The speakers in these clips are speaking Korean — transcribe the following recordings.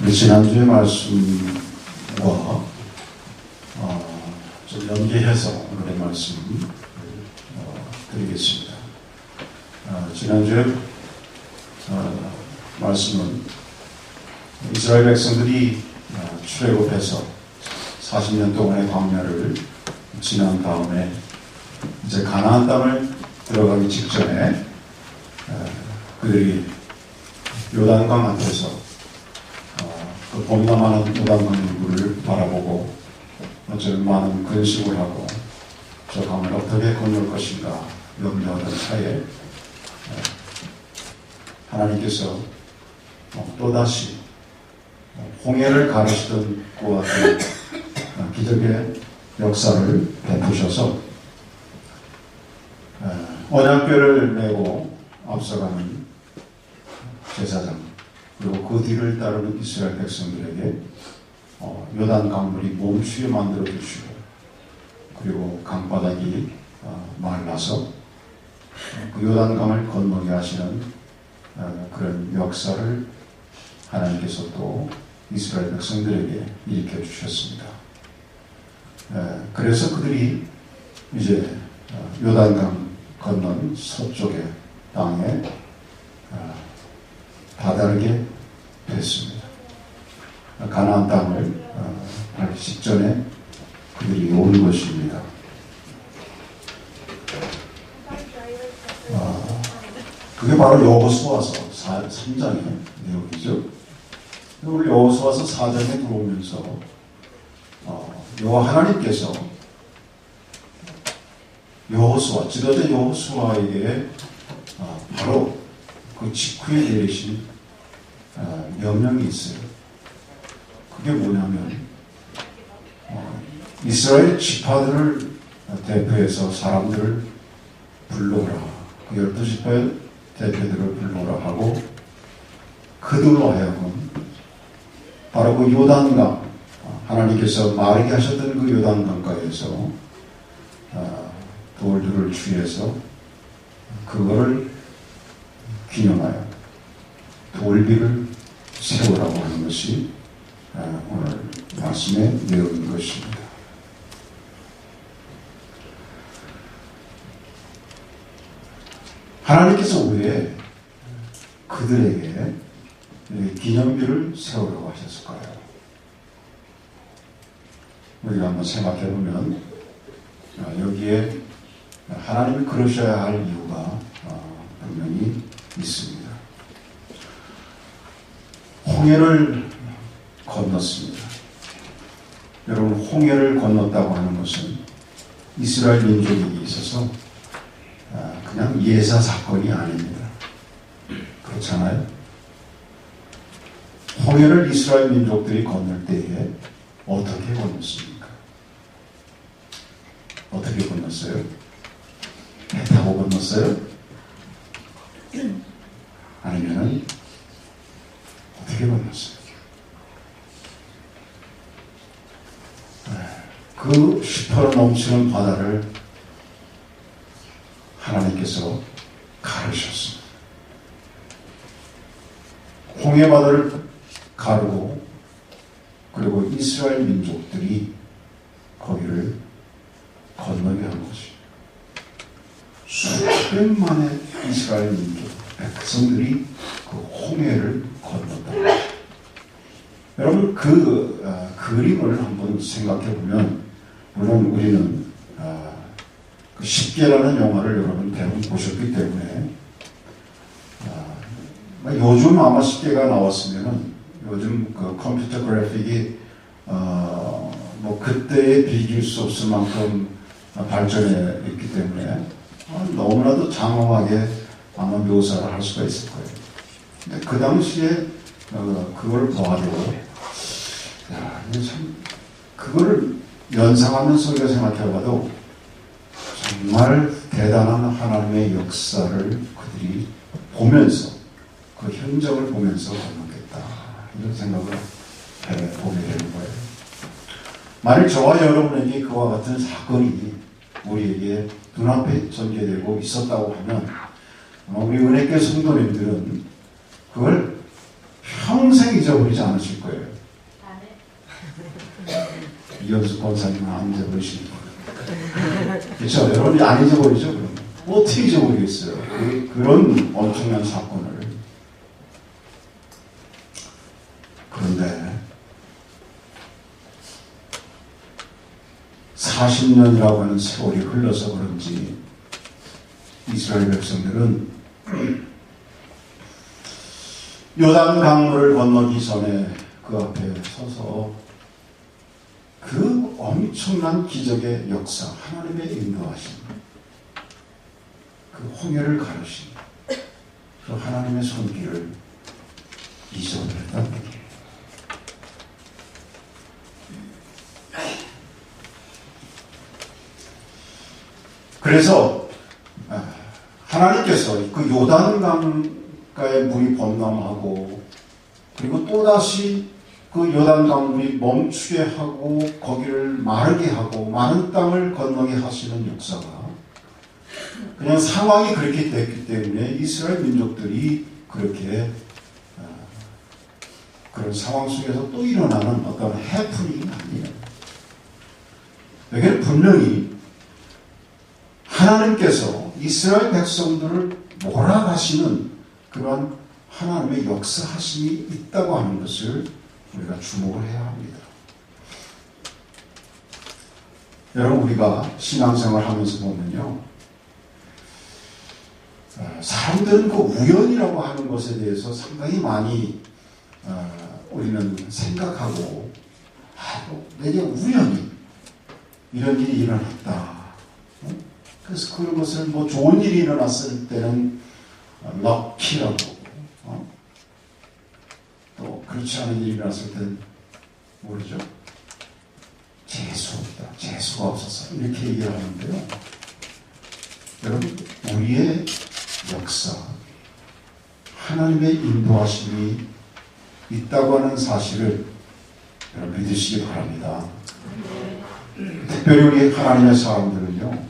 우리 지난주의 말씀과 좀 연계해서 오늘의 말씀 드리겠습니다. 지난주에 말씀은 이스라엘 백성들이 출애굽해서 40년 동안의 광야를 지난 다음에 이제 가나안 땅을 들어가기 직전에 그들이 요단강 앞에서 그 범람하는 요단강 물을 바라보고 어쩌면 많은 근심을 하고 저 강을 어떻게 건널 것인가 염려하던 차에 하나님께서 또다시 홍해를 가르시던 그와 같은 기적의 역사를 베푸셔서 언약궤를 메고 앞서가는 제사장 그리고 그 뒤를 따르는 이스라엘 백성들에게 요단 강물이 멈추게 만들어 주시고 그리고 강바닥이 말라서 그 요단 강을 건너게 하시는 그런 역사를 하나님께서 또 이스라엘 백성들에게 일으켜 주셨습니다. 그래서 그들이 이제 요단강 건넌 서쪽의 땅에 다다르게 됐습니다. 가나안 땅을 밟기 직전에 그들이 온 것입니다. 그게 바로 여호수아서 3장의 내용이죠. 우리 여호수아서 4장에 들어오면서 여호와 하나님께서 여호수아, 지도자 여호수아에게 바로 그 직후에 내리신 명령이 있어요. 그게 뭐냐면 이스라엘 지파들을 대표해서 사람들을 불러오라. 그 12지파 대표들을 불러오라 하고 그들로 하여금 바로 그 요단강, 하나님께서 마르게 하셨던 그 요단강가에서 돌들을 취해서 그거를 기념하여 돌비를 세우라고 하는 것이 오늘 말씀의 내용인 것입니다. 하나님께서 왜 그들에게 기념비를 세우라고 하셨을까요? 우리가 한번 생각해 보면 여기에 하나님이 그러셔야 할 이유가 분명히 있습니다. 홍해를 건넜습니다. 여러분, 홍해를 건넜다고 하는 것은 이스라엘 민족에게 있어서 그냥 예사 사건이 아닙니다. 그렇잖아요? 홍해를 이스라엘 민족들이 건널 때에 어떻게 건넜습니까? 어떻게 건넜어요? 배 타고 건넜어요? 아니면은 어떻게 건넜어요? 그 슈퍼로 넘치는 바다를 하나님께서 가르셨습니다. 홍해 바다를 가르고 그리고 이스라엘 민족들이 거기를 건너게 한 것이 수백만의 이스라엘 민족 백성들이 그 홍해를 건넜다. 여러분 그 그림을 한번 생각해 보면 물론 우리는 그 10개라는 영화를 여러분 대부분 보셨기 때문에 요즘 아마 10개가 나왔으면은 요즘 그 컴퓨터 그래픽이 뭐 그때에 비길 수 없을 만큼 발전해 있기 때문에 너무나도 장엄하게 아마 묘사를 할 수가 있을 거예요. 근데 그 당시에 그걸 봐도 참 그거를 연상하면서 우리가 생각해봐도 정말 대단한 하나님의 역사를 그들이 보면서 그 현장을 보면서 건너겠다 이런 생각을 보게 되는 거예요. 만일 저와 여러분에게 그와 같은 사건이 우리에게 눈앞에 전개되고 있었다고 하면 우리 은혜교회 성도님들은 그걸 평생 잊어버리지 않으실 거예요. 이현숙 권사님은 안 잊어버리시는 거예요. 그렇죠? 여러분이 안 잊어버리죠? 그러면 어떻게 잊어버리겠어요? 그런 엄청난 사건을. 그런데 40년이라고 하는 세월이 흘러서 그런지 이스라엘 백성들은 요단 강물을 건너기 전에 그 앞에 서서 그 엄청난 기적의 역사, 하나님의 인도하심, 그 홍해를 가르신 그 하나님의 손길을 잊어버렸다는 얘기예요. 그래서 하나님께서 그 요단 강가의 물이 범람하고 그리고 또다시 그 요단 강물이 멈추게 하고 거기를 마르게 하고 마른 땅을 건너게 하시는 역사가 그냥 상황이 그렇게 됐기 때문에 이스라엘 민족들이 그렇게 그런 상황 속에서 또 일어나는 어떤 해프닝이 아니에요. 여기는 분명히 하나님께서 이스라엘 백성들을 몰아가시는 그런 하나님의 역사하심이 있다고 하는 것을 우리가 주목을 해야 합니다. 여러분, 우리가 신앙생활 하면서 보면요, 사람들은 그 우연이라고 하는 것에 대해서 상당히 많이 우리는 생각하고 내게 우연히 이런 일이 일어났다. 그래서 그런 것을 뭐 좋은 일이 일어났을 때는 럭키라고, 또 그렇지 않은 일이 일어났을 때는 모르죠. 재수없다, 재수가 없었어, 이렇게 얘기를 하는데요. 여러분, 우리의 역사, 하나님의 인도하심이 있다고 하는 사실을 여러분 믿으시기 바랍니다. 특별히 우리 하나님의 사람들은요,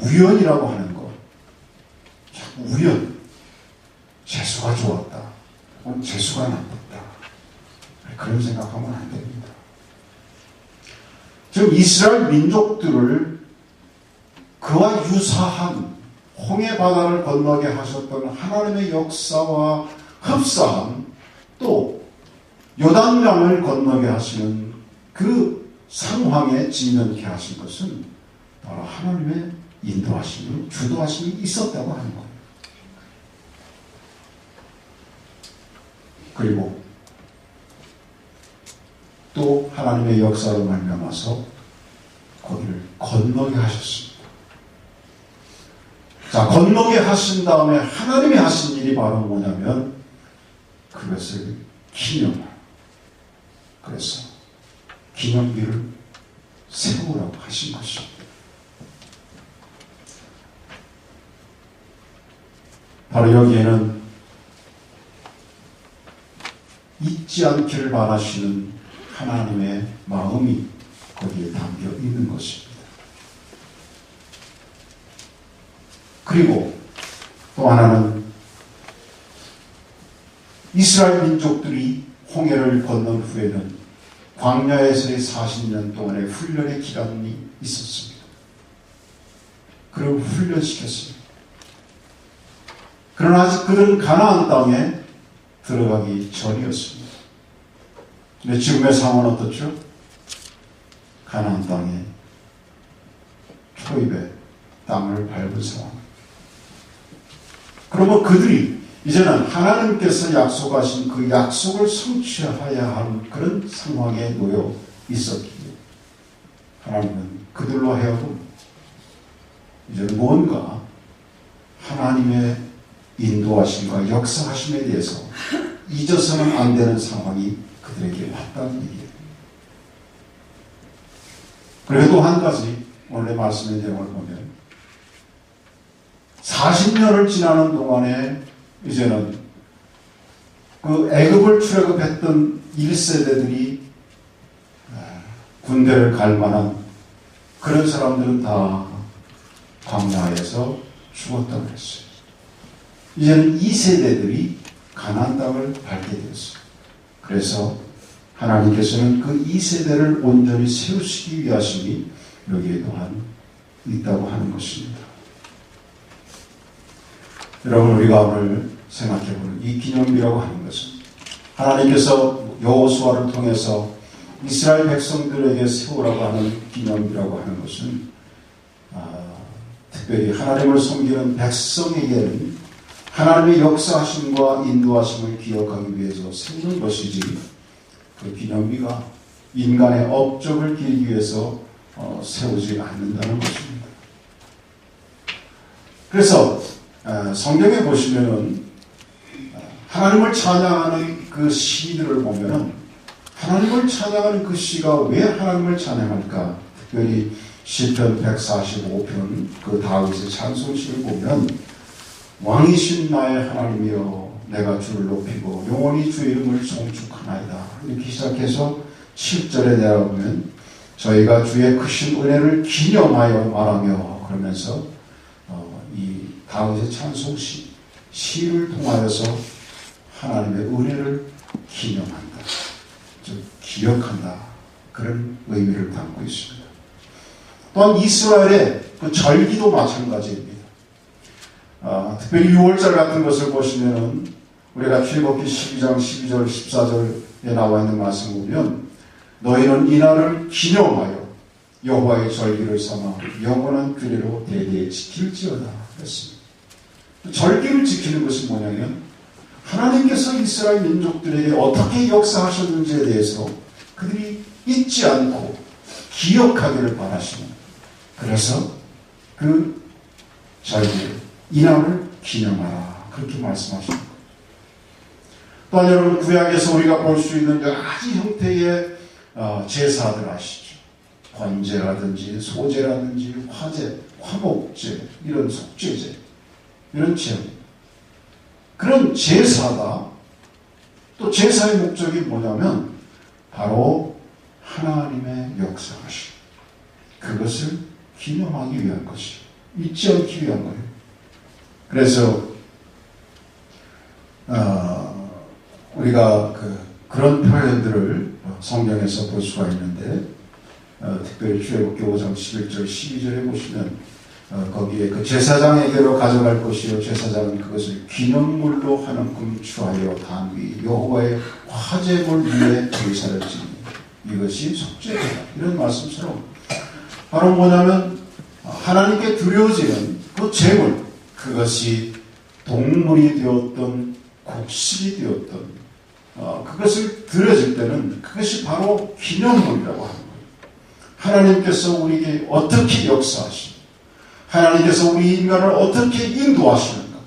우연이라고 하는 것, 자꾸 우연, 재수가 좋았다, 재수가 나빴다, 그런 생각하면 안 됩니다. 지금 이스라엘 민족들을 그와 유사한 홍해 바다를 건너게 하셨던 하나님의 역사와 흡사한 또 요단강을 건너게 하시는 그 상황에 지면케 하신 것은 바로 하나님의 인도하심이, 주도하심이 있었다고 하는 거예요. 그리고 또 하나님의 역사로 말미암아서 거기를 건너게 하셨습니다. 자, 건너게 하신 다음에 하나님이 하신 일이 바로 뭐냐면 그것을 기념하라. 그래서 기념비를 세우라고 하신 것입니다. 바로 여기에는 잊지 않기를 바라시는 하나님의 마음이 거기에 담겨 있는 것입니다. 그리고 또 하나는 이스라엘 민족들이 홍해를 건넌 후에는 광야에서의 40년 동안의 훈련의 기간이 있었습니다. 그리고 훈련시켰습니다. 그러나 아직 그들은 가나안 땅에 들어가기 전이었습니다. 근데 지금의 상황은 어떻죠? 가나안 땅에 초입에 땅을 밟은 상황. 그러면 그들이 이제는 하나님께서 약속하신 그 약속을 성취해야 하는 그런 상황에 놓여 있었기에 하나님은 그들로 하여금 이제는 뭔가 하나님의 인도하심과 역사하심에 대해서 잊어서는 안 되는 상황이 그들에게 왔다는 얘기예요. 그리고 또 한 가지 오늘의 말씀의 내용을 보면 40년을 지나는 동안에 이제는 그 애굽을 출애굽했던 1세대들이 군대를 갈 만한 그런 사람들은 다 광야에서 죽었다고 했어요. 이제는 2세대들이 가나안 땅을 밟게 되었어요. 그래서 하나님께서는 그 2세대를 온전히 세우시기 위하심이 여기에 또한 있다고 하는 것입니다. 여러분, 우리가 오늘 생각해보는 이 기념비라고 하는 것은 하나님께서 여호수아를 통해서 이스라엘 백성들에게 세우라고 하는 기념비라고 하는 것은 특별히 하나님을 섬기는 백성에게는 하나님의 역사하심과 인도하심을 기억하기 위해서 세우는 것이지, 그 기념비가 인간의 업적을 기리기 위해서 세우지 않는다는 것입니다. 그래서 성경에 보시면은 하나님을 찬양하는 그 시들을 보면은 하나님을 찬양하는 그 시가 왜 하나님을 찬양할까? 특별히 시편 145편 그 다윗의 찬송시를 보면 왕이신 나의 하나님이여 내가 주를 높이고 영원히 주의 이름을 송축하나이다. 이렇게 시작해서 7절에 내려보면 저희가 주의 크신 은혜를 기념하여 말하며, 그러면서 이 다윗의 찬송시 시를 통하여서 하나님의 은혜를 기념한다, 즉 기억한다, 그런 의미를 담고 있습니다. 또한 이스라엘의 그 절기도 마찬가지입니다. 특별히 6월절 같은 것을 보시면은 우리가 출애굽기 12장 12절 14절에 나와 있는 말씀을 보면 너희는 이날을 기념하여 여호와의 절기를 삼아 영원한 규례로 대대에 지킬지어다 그랬습니다. 절기를 지키는 것이 뭐냐면 하나님께서 이스라엘 민족들에게 어떻게 역사하셨는지에 대해서 그들이 잊지 않고 기억하기를 바라시는, 그래서 그 절기를 이날을 기념하라, 그렇게 말씀하시는 거예요. 또한 여러분, 구약에서 우리가 볼 수 있는 여러 가지 형태의 제사들 아시죠? 번제라든지 소제라든지 화제, 화목제, 이런 속죄제, 이런 제사, 그런 제사가, 또 제사의 목적이 뭐냐면 바로 하나님의 역사하심, 그것을 기념하기 위한 것이에요. 잊지 않기 위한 거예요. 그래서 우리가 그런 표현들을 성경에서 볼 수가 있는데, 특별히 출애굽기 5장 11절 12절에 보시면 거기에 그 제사장에게로 가져갈 것이요 제사장은 그것을 기념물로 하나금 추하여 단 위 여호와의 화제물 위에 제사를 지니 이것이 속죄다, 이런 말씀처럼 바로 뭐냐면 하나님께 드려지는 그 제물, 그것이 동물이 되었던 곡식이 되었던 그것을 드려질 때는 그것이 바로 기념물이라고 하는 거예요. 하나님께서 우리에게 어떻게 역사하시고 하나님께서 우리 인간을 어떻게 인도하시는가,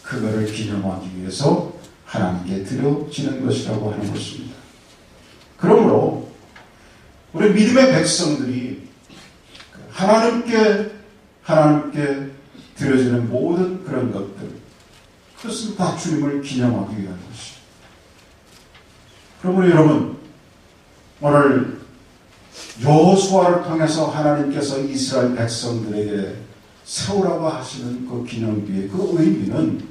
그거를 기념하기 위해서 하나님께 드려지는 것이라고 하는 것입니다. 그러므로 우리 믿음의 백성들이 하나님께 드려지는 모든 그런 것들, 그것은 다 주님을 기념하기 위한 것이죠. 그러므로 여러분, 오늘 여호수아를 통해서 하나님께서 이스라엘 백성들에게 세우라고 하시는 그 기념비의 그 의미는,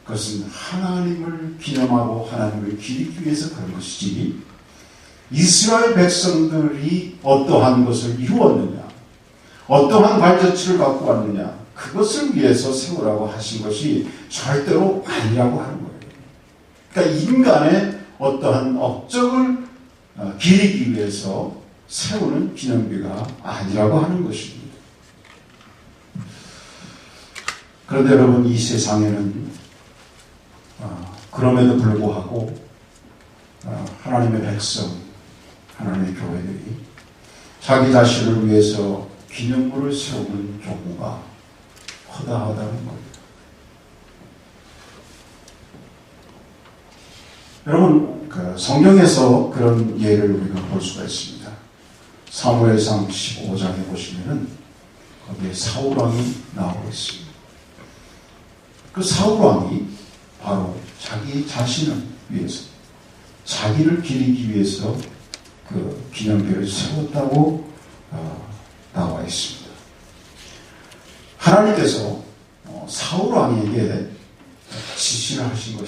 그것은 하나님을 기념하고 하나님을 기리기 위해서 그런 것이지, 이스라엘 백성들이 어떠한 것을 이루었느냐, 어떠한 발자취를 갖고 왔느냐, 그것을 위해서 세우라고 하신 것이 절대로 아니라고 하는 거예요. 그러니까 인간의 어떠한 업적을 기리기 위해서 세우는 기념비가 아니라고 하는 것입니다. 그런데 여러분, 이 세상에는 그럼에도 불구하고 하나님의 백성, 하나님의 교회들이 자기 자신을 위해서 기념물을 세우는 경우가 허다하다는 겁니다. 여러분, 성경에서 그런 예를 우리가 볼 수가 있습니다. 사무엘상 15장에 보시면은 거기에 사울왕이 나오고 있습니다. 그 사울왕이 바로 자기 자신을 위해서, 자기를 기리기 위해서 그 기념비를 세웠다고 나와 있습니다. 하나님께서 사울왕에게 지시를 하신 것이